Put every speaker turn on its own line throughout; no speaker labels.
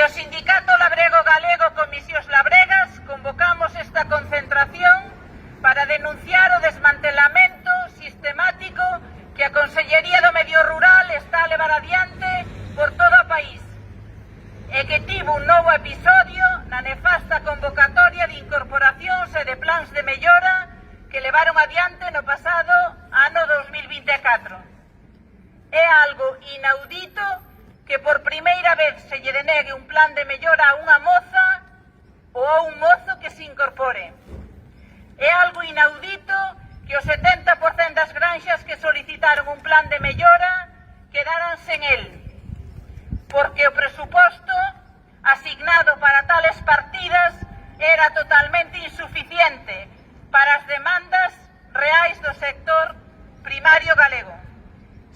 o Sindicato Labrego Galego Comisións Labregas convocamos esta concentración para denunciar o desmantelamento sistemático que a Consellería do Medio Rural está a levar adiante por todo o país e que tivo un novo episodio na nefasta convocatoria de incorporacións e de plans de mellora que levaron adiante no pasado ano 2024. É algo inaudito que por primeira vez se lle denegue un plan de mellora a unha moza ou a un mozo que se incorpore. É algo inaudito que o 70% das granxas que solicitaron un plan de mellora quedaran sen el, porque o presuposto asignado para tales partidas era totalmente insuficiente para as demandas reais do sector primario galego.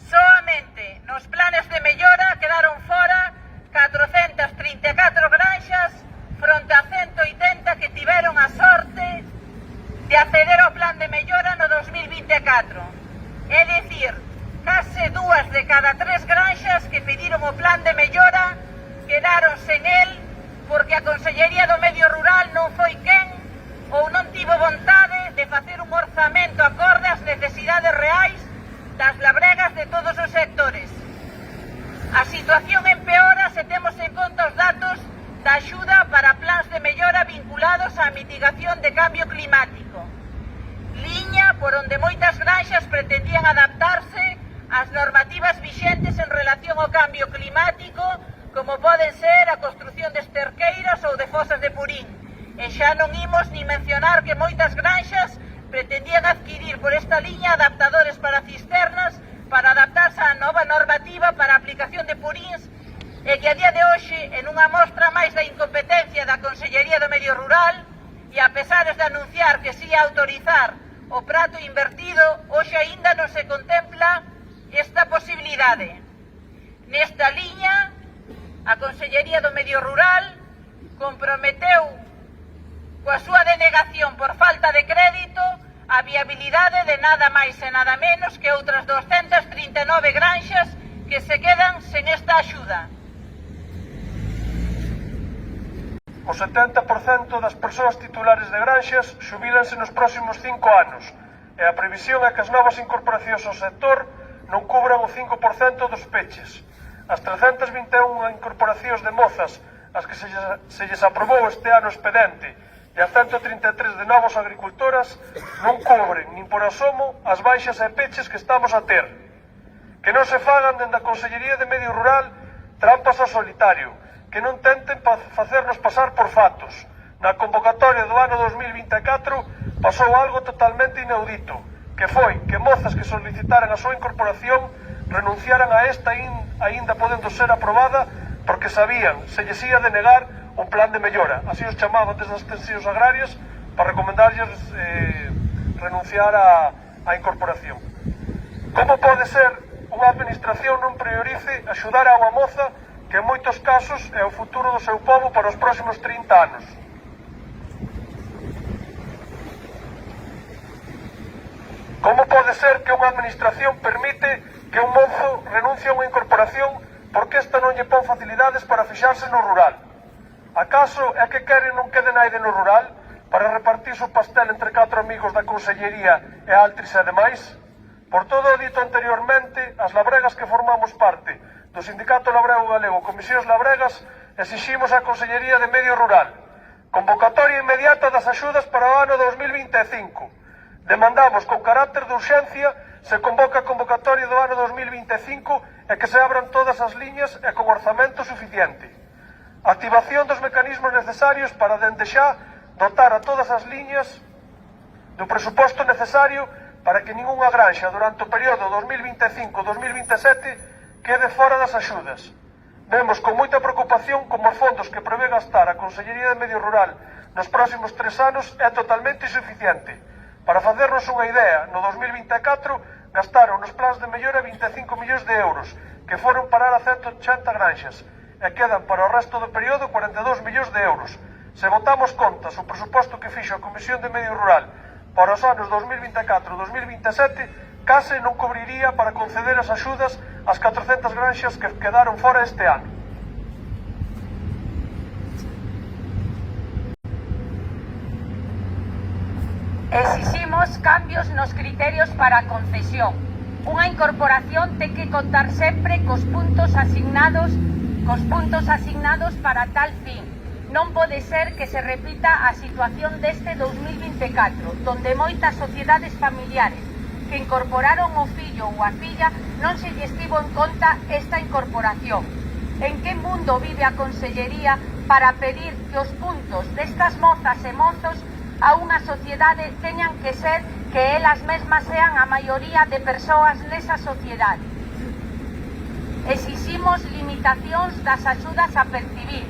Soamente nos planes de mellora quedaron fora 434 granxas fronte a 180 que tiveron a sorte de acceder ao plan de mellora no 2024. É dicir, case 2 de cada 3 granxas que pediron o plan de mellora quedaron sen el porque a Consellería do Medio Rural non foi quen ou non tivo vontade de facer un orzamento acorde ás necesidades reais das labregas de todos os sectores. A situación empeora se temos en conta os datos da axuda para plans de mellora vinculados á mitigación de cambio climático, liña por onde moitas granxas pretendían adaptarse ás normativas vixentes en relación ao cambio climático, como poden ser a construción de esterqueiras ou de fosas de purín. E xa non imos ni mencionar que moitas granxas pretendían adquirir por esta liña adaptadores para cisternas para adaptarse á nova normativa para a aplicación de purins e que a día de hoxe, en unha mostra máis da incompetencia da Consellería do Medio Rural e a pesar de anunciar que se ia autorizar o prato invertido, hoxe aínda non se contempla esta posibilidade. Nesta liña, a Consellería do Medio Rural comprometeu coa súa denegación por falta de crédito a viabilidade de nada máis e nada menos que outras 239 granxas que se quedan sen esta axuda.
O 70% das persoas titulares de granxas xubílanse nos próximos 5 anos e a previsión é que as novas incorporacións ao sector non cubran o 5% dos peches. As 321 incorporacións de mozas as que se lles aprobou este ano expedente e as 133 de novos agricultoras non cubren nin por asomo as baixas e peches que estamos a ter. Que non se fagan dende a Consellería de Medio Rural trampas ao solitario, que non tenten facernos pasar por fatos. Na convocatoria do ano 2024 pasou algo totalmente inaudito, que foi que mozas que solicitaran a súa incorporación renunciaran a esta aínda podendo ser aprobada porque sabían se lles ia denegar un plan de mellora. Así os chamaban desde as tensións agrarias para recomendarlles renunciar á incorporación. Como pode ser unha administración non priorice axudar a unha moza que en moitos casos é o futuro do seu pobo para os próximos 30 anos? Como pode ser que unha administración permite que un mozo renuncie a unha incorporación porque esta non lle pon facilidades para fixarse no rural? Acaso é que queren non quede naide no rural para repartirse o pastel entre 4 amigos da Consellería e altris e demais? Por todo o dito anteriormente, as labregas que formamos parte do Sindicato Labrego Galego Comisións Labregas exiximos á Consellería de Medio Rural convocatoria inmediata das axudas para o ano 2025. Demandamos con carácter de urxencia se convoca a convocatoria do ano 2025 e que se abran todas as liñas e con orzamento suficiente. Activación dos mecanismos necesarios para dende xa dotar a todas as liñas do presuposto necesario para que ningunha granxa durante o período 2025-2027 quede fora das axudas. Vemos con moita preocupación como os fondos que prevé gastar a Consellería de Medio Rural nos próximos 3 anos é totalmente insuficiente. Para facernos unha idea, no 2024 gastaron nos plans de mellora 25 millóns de euros que foron parar a 180 granxas e quedan para o resto do período 42 millóns de euros. Se botamos contas o presuposto que fixo a Comisión de Medio Rural para os anos 2024-2027, case non cubriría para conceder as axudas ás 400 granxas que quedaron fora este ano.
Exiximos cambios nos criterios para a concesión. Unha incorporación ten que contar sempre cos puntos asignados para tal fin. Non pode ser que se repita a situación deste 2024, donde moitas sociedades familiares que incorporaron o fillo ou a filla non se lle estivo en conta esta incorporación. En que mundo vive a Consellería para pedir que os puntos destas mozas e mozos a unha sociedade teñan que ser que elas mesmas sean a maioría de persoas nesa sociedade? Exiximos limitacións das axudas a percibir.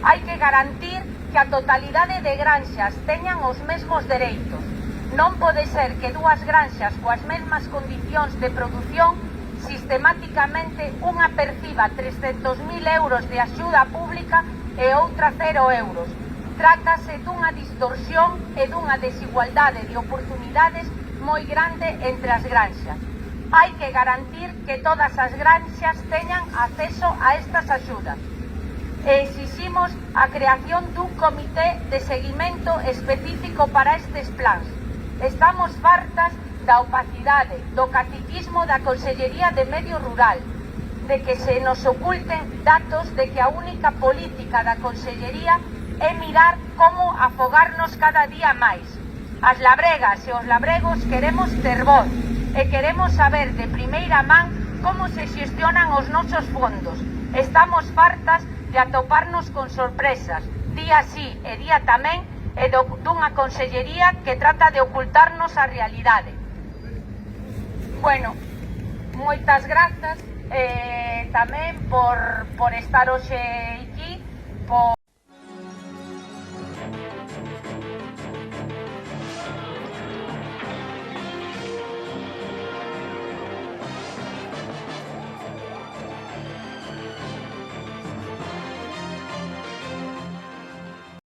Hai que garantir que a totalidade de granxas teñan os mesmos dereitos. Non pode ser que dúas granxas coas mesmas condicións de produción sistematicamente unha perciba 300.000 euros de axuda pública e outra 0 euros. Trátase dunha distorsión e dunha desigualdade de oportunidades moi grande entre as granxas. Hai que garantir que todas as granxas teñan acceso a estas axudas. E exiximos a creación dun comité de seguimento específico para estes plans. Estamos fartas da opacidade, do caciquismo da Consellería de Medio Rural, de que se nos oculten datos de que a única política da Consellería é mirar como afogarnos cada día máis. As labregas e os labregos queremos ter voz e queremos saber de primeira man como se xestionan os nosos fondos. Estamos fartas de atoparnos con sorpresas, día sí e día tamén, e dunha Consellería que trata de ocultarnos a realidade. Bueno, moitas grazas tamén por estar hoxe aquí, por